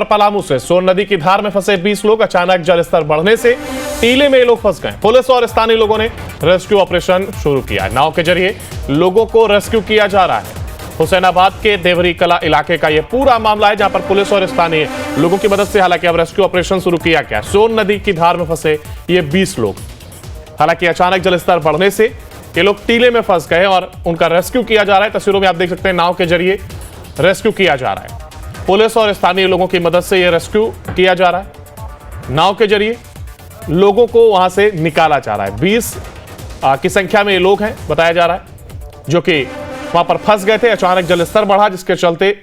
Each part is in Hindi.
पलामू से सोन नदी की धार में फंसे 20 लोग, अचानक जलस्तर बढ़ने से टीले में ये लोग फंस गए। पुलिस और स्थानीय लोगों ने रेस्क्यू ऑपरेशन शुरू किया है। नाव के जरिए लोगों को रेस्क्यू किया जा रहा है। हुसैनाबाद के देवरी कला इलाके का यह पूरा मामला है, जहां पर पुलिस और स्थानीय लोगों की मदद से हालांकि अब रेस्क्यू ऑपरेशन शुरू किया गया। सोन नदी की धार में फंसे ये 20 लोग, हालांकि अचानक जलस्तर बढ़ने से ये लोग टीले में फंस गए और उनका रेस्क्यू किया जा रहा है। तस्वीरों में आप देख सकते हैं, नाव के जरिए रेस्क्यू किया जा रहा है। पुलिस और स्थानीय लोगों की मदद से यह रेस्क्यू किया जा रहा है। नाव के जरिए लोगों को वहां से निकाला जा रहा है। 20 की संख्या में ये लोग हैं, बताया जा रहा है, जो कि वहां पर फंस गए थे। अचानक जलस्तर बढ़ा, जिसके चलते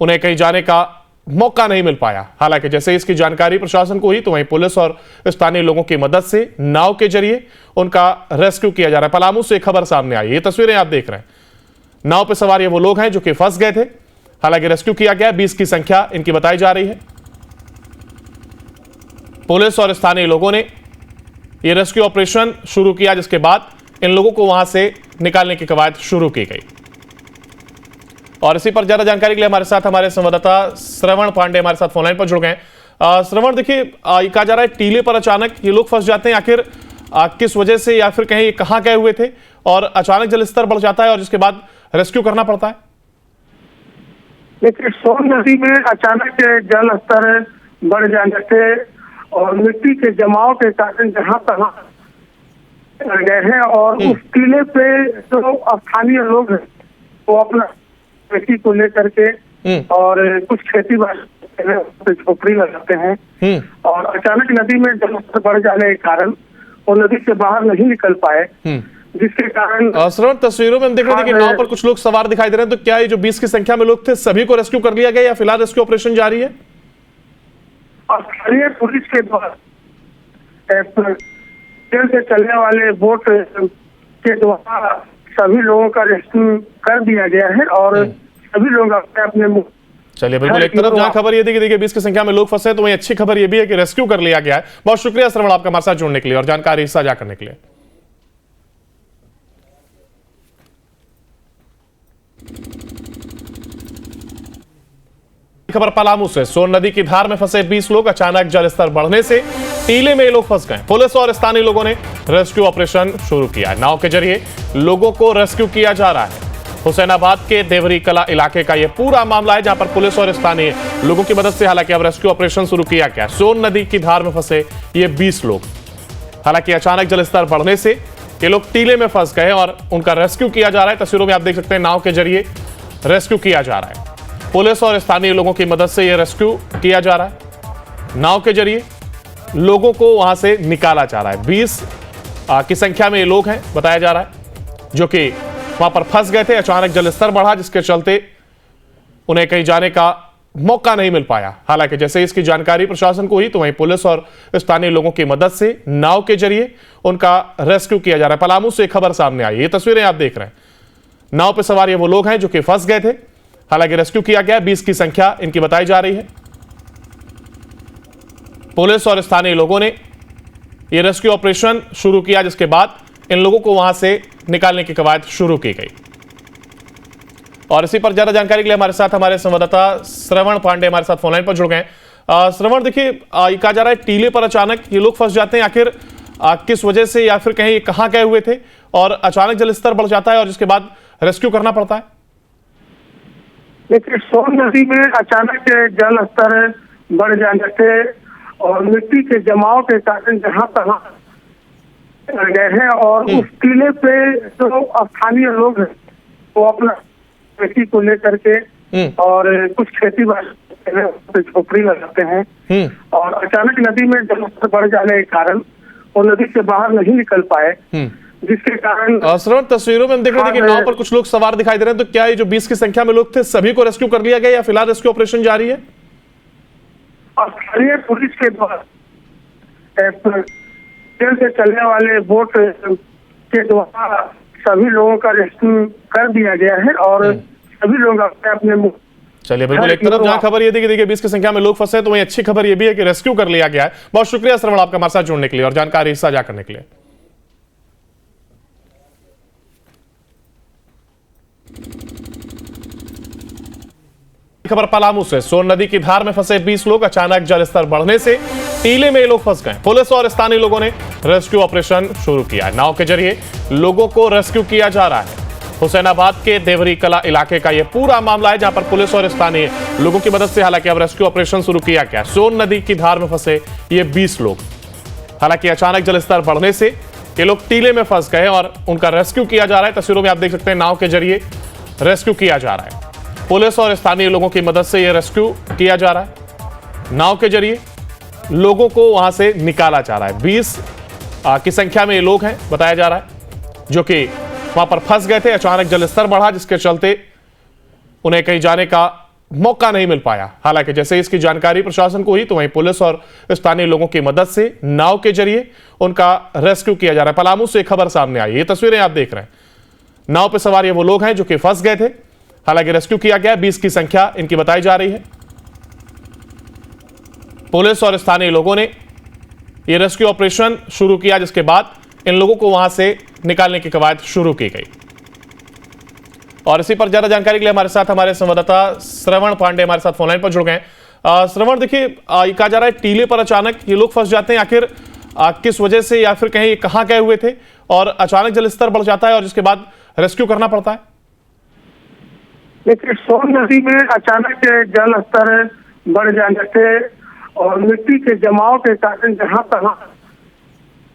उन्हें कहीं जाने का मौका नहीं मिल पाया। हालांकि जैसे इसकी जानकारी प्रशासन को हुई, तो वहीं पुलिस और स्थानीय लोगों की मदद से नाव के जरिए उनका रेस्क्यू किया जा रहा है। पलामू से खबर सामने आई, ये तस्वीरें आप देख रहे हैं। नाव पर सवार ये वो लोग हैं जो कि फंस गए थे। हालांकि रेस्क्यू किया गया, 20 की संख्या इनकी बताई जा रही है। पुलिस और स्थानीय लोगों ने यह रेस्क्यू ऑपरेशन शुरू किया, जिसके बाद इन लोगों को वहां से निकालने की कवायद शुरू की गई। और इसी पर ज्यादा जानकारी के लिए हमारे साथ हमारे संवाददाता श्रवण पांडे हमारे साथ फोनलाइन पर जुड़ गए हैं। श्रवण, देखिए, कहा जा रहा है टीले पर अचानक ये लोग फंस जाते हैं। आखिर किस वजह से, या फिर कहीं कहां गए हुए थे और अचानक जलस्तर बढ़ जाता है और जिसके बाद रेस्क्यू करना पड़ता है? देखिए, सोन नदी में अचानक जल स्तर बढ़ जाने से और मिट्टी के जमाव के कारण जहां तहां गए हैं और उस टीले पे जो स्थानीय लोग हैं वो अपना खेती को लेकर के और कुछ खेती बाड़ी झोपड़ी लगाते हैं और अचानक नदी में जलस्तर बढ़ जाने के कारण वो नदी से बाहर नहीं निकल पाए, जिसके कारण श्रवण, तस्वीरों में हम देख रहे थे कि नाव पर कुछ लोग सवार दिखाई दे रहे हैं। तो क्या ये जो 20 की संख्या में लोग थे, सभी को रेस्क्यू कर लिया गया या फिलहाल रेस्क्यू ऑपरेशन जारी है? स्थानीय पुलिस के द्वारा तेल से चलने वाले बोट के द्वारा सभी लोगों का रेस्क्यू कर दिया गया है और सभी लोग अपने अपने चलिए, बिल्कुल। एक तरफ जहां खबर ये थी कि देखिए 20 की संख्या में लोग फंसे, तो वहीं अच्छी खबर ये भी है कि रेस्क्यू कर लिया गया है। बहुत शुक्रिया श्रवण, आपका हमारे साथ जुड़ने के लिए और जानकारी साझा करने के लिए। खबर पलामू से सोन नदी की धार में फंसे 20 लोग, अचानक जलस्तर बढ़ने से टीले में ये लोग फंस गए। पुलिस और स्थानीय लोगों ने रेस्क्यू ऑपरेशन शुरू किया है। नाव के जरिए लोगों को रेस्क्यू किया जा रहा है। हुसैनाबाद के देवरी कला इलाके का यह पूरा मामला है, जहां पर पुलिस और स्थानीय लोगों की मदद से हालांकि अब रेस्क्यू ऑपरेशन शुरू किया गया। सोन नदी की धार में फंसे ये 20 लोग, हालांकि अचानक जलस्तर बढ़ने से ये लोग टीले में फंस गए और उनका रेस्क्यू किया जा रहा है। तस्वीरों में आप देख सकते हैं, नाव के जरिए रेस्क्यू किया जा रहा है। पुलिस और स्थानीय लोगों की मदद से यह रेस्क्यू किया जा रहा है। नाव के जरिए लोगों को वहां से निकाला जा रहा है। 20 की संख्या में ये लोग हैं, बताया जा रहा है, जो कि वहां पर फंस गए थे। अचानक जलस्तर बढ़ा, जिसके चलते उन्हें कहीं जाने का मौका नहीं मिल पाया। हालांकि जैसे इसकी जानकारी प्रशासन को हुई, तो वहीं पुलिस और स्थानीय लोगों की मदद से नाव के जरिए उनका रेस्क्यू किया जा रहा है। पलामू से खबर सामने आई, ये तस्वीरें आप देख रहे हैं। नाव पर सवार ये वो लोग हैं जो कि फंस गए थे। हालांकि रेस्क्यू किया गया, 20 की संख्या इनकी बताई जा रही है। पुलिस और स्थानीय लोगों ने यह रेस्क्यू ऑपरेशन शुरू किया, जिसके बाद इन लोगों को वहां से निकालने की कवायद शुरू की गई। और इसी पर ज्यादा जानकारी के लिए हमारे साथ हमारे संवाददाता श्रवण पांडे हमारे साथ फोनलाइन पर जुड़ गए हैं। श्रवण, देखिए, कहा जा रहा है टीले पर अचानक ये लोग फंस जाते हैं। आखिर किस वजह से, या फिर कहीं कहां गए हुए थे और अचानक जलस्तर बढ़ जाता है और जिसके बाद रेस्क्यू करना पड़ता है? देखिए, सोन नदी में अचानक जल स्तर बढ़ जाने से और मिट्टी के जमाव के कारण जहां तहां गए हैं और उस टीले पे जो स्थानीय लोग हैं वो अपना खेती को लेकर के और कुछ खेती बाड़ी झोपड़ी लगाते हैं और अचानक नदी में जलस्तर बढ़ जाने के कारण वो नदी से बाहर नहीं निकल पाए, जिसके कारण श्रवण, तस्वीरों में हम देख रहे थे कि नाव पर कुछ लोग सवार दिखाई दे रहे हैं। तो क्या ये जो 20 की संख्या में लोग थे, सभी को रेस्क्यू कर लिया गया या फिलहाल रेस्क्यू ऑपरेशन जारी है? स्थानीय पुलिस के द्वारा तेल से चलने वाले बोट के द्वारा सभी लोगों का रेस्क्यू कर दिया गया है और सभी लोग अपने अपने चलिए, बिल्कुल। एक तरफ जहां खबर ये थी कि देखिए 20 की संख्या में लोग फंसे, तो वहीं अच्छी खबर ये भी है कि रेस्क्यू कर लिया गया है। बहुत शुक्रिया श्रवण, आपका हमारे साथ जुड़ने के लिए और जानकारी साझा करने के लिए। खबर पलामू से सोन नदी की धार में फंसे 20 लोग, अचानक जलस्तर बढ़ने से टीले में ये लोग फंस गए। पुलिस और स्थानीय लोगों ने रेस्क्यू ऑपरेशन शुरू किया। नाव के जरिए लोगों को रेस्क्यू किया जा रहा है। हुसैनाबाद के देवरी कला इलाके का यह पूरा मामला है, जहां पर पुलिस और स्थानीय लोगों की मदद से हालांकि अब रेस्क्यू ऑपरेशन शुरू किया गया। सोन नदी की धार में फंसे ये 20 लोग, हालांकि अचानक जलस्तर बढ़ने से ये लोग टीले में फंस गए और उनका रेस्क्यू किया जा रहा है। तस्वीरों में आप देख सकते हैं नाव के जरिए रेस्क्यू किया जा रहा है। पुलिस और स्थानीय लोगों की मदद से यह रेस्क्यू किया जा रहा है। नाव के जरिए लोगों को वहां से निकाला जा रहा है। 20 की संख्या में ये लोग हैं बताया जा रहा है, जो कि वहां पर फंस गए थे। अचानक जलस्तर बढ़ा, जिसके चलते उन्हें कहीं जाने का मौका नहीं मिल पाया। हालांकि जैसे इसकी जानकारी प्रशासन को हुई तो वहीं पुलिस और स्थानीय लोगों की मदद से नाव के जरिए उनका रेस्क्यू किया जा रहा है। पलामू से खबर सामने आई, ये तस्वीरें आप देख रहे हैं। नाव पर सवार ये वो लोग हैं जो कि फंस गए थे, हालांकि रेस्क्यू किया गया। 20 की संख्या इनकी बताई जा रही है। पुलिस और स्थानीय लोगों ने यह रेस्क्यू ऑपरेशन शुरू किया, जिसके बाद इन लोगों को वहां से निकालने की कवायद शुरू की गई। और इसी पर ज्यादा जानकारी के लिए हमारे साथ हमारे संवाददाता श्रवण पांडे हमारे साथ फोनलाइन पर जुड़ गए। श्रवण, देखिए कहा जा रहा है टीले पर अचानक ये लोग फंस जाते हैं, आखिर किस वजह से या फिर कहीं कहां गए हुए थे और अचानक जलस्तर बढ़ जाता है और जिसके बाद रेस्क्यू करना पड़ता है? देखिए, सोन नदी में अचानक जल स्तर बढ़ जाने से और मिट्टी के जमाव के कारण जहां तहां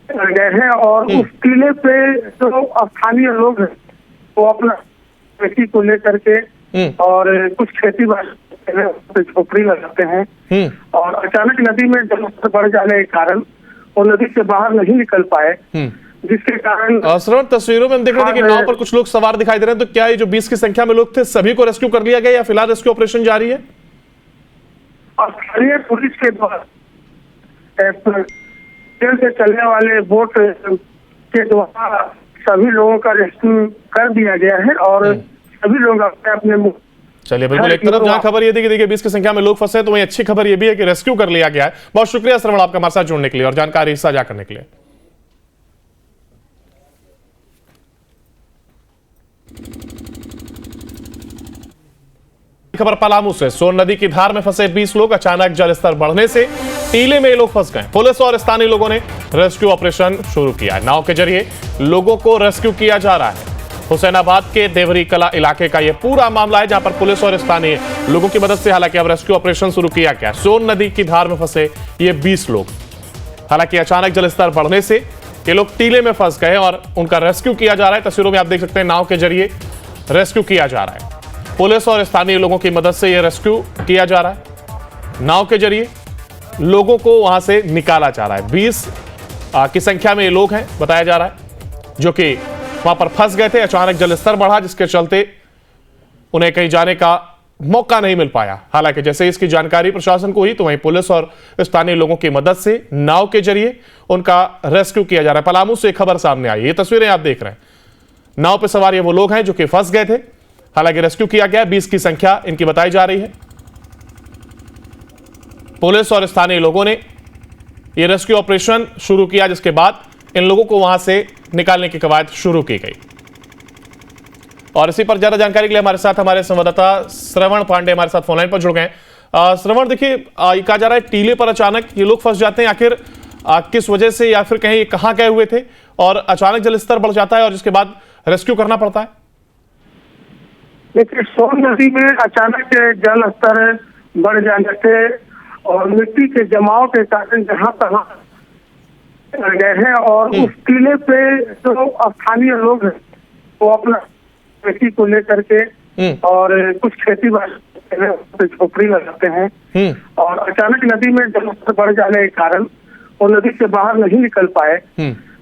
गए हैं और उस टीले पे जो स्थानीय लोग हैं वो अपना खेती को लेकर के और कुछ खेती बाड़ी झोपड़ी लगाते हैं और अचानक नदी में जलस्तर बढ़ जाने के कारण वो नदी से बाहर नहीं निकल पाए, जिसके कारण श्रवण, तस्वीरों में हम देख रहे थे कि नाव पर कुछ लोग सवार दिखाई दे रहे हैं। तो क्या ये जो 20 की संख्या में लोग थे सभी को रेस्क्यू कर लिया गया या फिलहाल रेस्क्यू ऑपरेशन जारी है? स्थानीय पुलिस के द्वारा तेल से चलने वाले बोट के द्वारा सभी लोगों का रेस्क्यू कर दिया गया है और सभी लोग अपने अपने चलिए, बिल्कुल। एक तरफ जहां खबर ये थी कि देखिए 20 की संख्या में लोग फंसे हैं, तो वहीं अच्छी खबर ये भी है कि रेस्क्यू कर लिया गया है। बहुत शुक्रिया श्रवण आपका हमारे साथ जुड़ने के लिए और जानकारी साझा करने के लिए। खबर पलामू से सोन नदी की धार में फंसे 20 लोग, अचानक जलस्तर बढ़ने से टीले में ये लोग फंस गए। पुलिस और स्थानीय लोगों ने रेस्क्यू ऑपरेशन शुरू किया है। नाव के जरिए लोगों को रेस्क्यू किया जा रहा है। हुसैनाबाद के देवरी कला इलाके का यह पूरा मामला है, जहां पर पुलिस और स्थानीय लोगों की मदद से हालांकि अब रेस्क्यू ऑपरेशन शुरू किया गया। सोन नदी की धार में फंसे ये 20 लोग, हालांकि अचानक जलस्तर बढ़ने से ये लोग टीले में फंस गए और उनका रेस्क्यू किया जा रहा है। तस्वीरों में आप देख सकते हैं नाव के जरिए रेस्क्यू किया जा रहा है। पुलिस और स्थानीय लोगों की मदद से यह रेस्क्यू किया जा रहा है। नाव के जरिए लोगों को वहां से निकाला जा रहा है। 20 की संख्या में ये लोग हैं बताया जा रहा है, जो कि वहां पर फंस गए थे। अचानक जलस्तर बढ़ा, जिसके चलते उन्हें कहीं जाने का मौका नहीं मिल पाया। हालांकि जैसे इसकी जानकारी प्रशासन को हुई तो वहीं पुलिस और स्थानीय लोगों की मदद से नाव के जरिए उनका रेस्क्यू किया जा रहा है। पलामू से खबर सामने आई, ये तस्वीरें आप देख रहे हैं। नाव पर सवार ये वो लोग हैं जो कि फंस गए थे, हालांकि रेस्क्यू किया गया। 20 की संख्या इनकी बताई जा रही है। पुलिस और स्थानीय लोगों ने यह रेस्क्यू ऑपरेशन शुरू किया, जिसके बाद इन लोगों को वहां से निकालने की कवायद शुरू की गई। और इसी पर ज्यादा जानकारी के लिए हमारे साथ हमारे संवाददाता श्रवण पांडे हमारे साथ फोनलाइन पर जुड़ गए। श्रवण, देखिए कहा जा रहा है टीले पर अचानक ये लोग फंस जाते हैं, आखिर किस वजह से या फिर कहीं कहां गए हुए थे और अचानक जलस्तर बढ़ जाता है और जिसके बाद रेस्क्यू करना पड़ता है? देखिए, सोन नदी में अचानक जल स्तर बढ़ जाने से और मिट्टी के जमाव के कारण जहां तहां गए हैं और उस टीले पे जो स्थानीय लोग हैं वो अपना खेती को लेकर के और कुछ खेती बाड़ी झोपड़ी लगाते हैं और अचानक नदी में जलस्तर बढ़ जाने के कारण वो नदी से बाहर नहीं निकल पाए,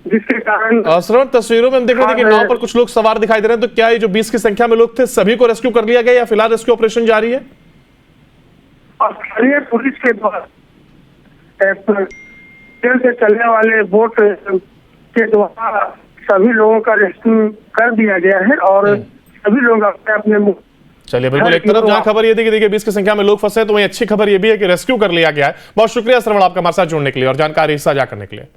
जिसके कारण श्रवण, तस्वीरों में हम देख रहे थे कि नाव पर कुछ लोग सवार दिखाई दे रहे हैं। तो क्या ये जो 20 की संख्या में लोग थे सभी को रेस्क्यू कर लिया गया या फिलहाल रेस्क्यू ऑपरेशन जारी है? स्थानीय पुलिस के द्वारा तेल से चलने वाले बोट के द्वारा सभी लोगों का रेस्क्यू कर दिया गया है और सभी लोग अपने अपने चलिए, बिल्कुल। एक तरफ जहां खबर ये थी कि देखिए 20 की संख्या में लोग फंसे हैं, तो वहीं अच्छी खबर ये भी है कि रेस्क्यू कर लिया गया है। बहुत शुक्रिया श्रवण आपका हमारे साथ जुड़ने के लिए और जानकारी साझा करने के लिए।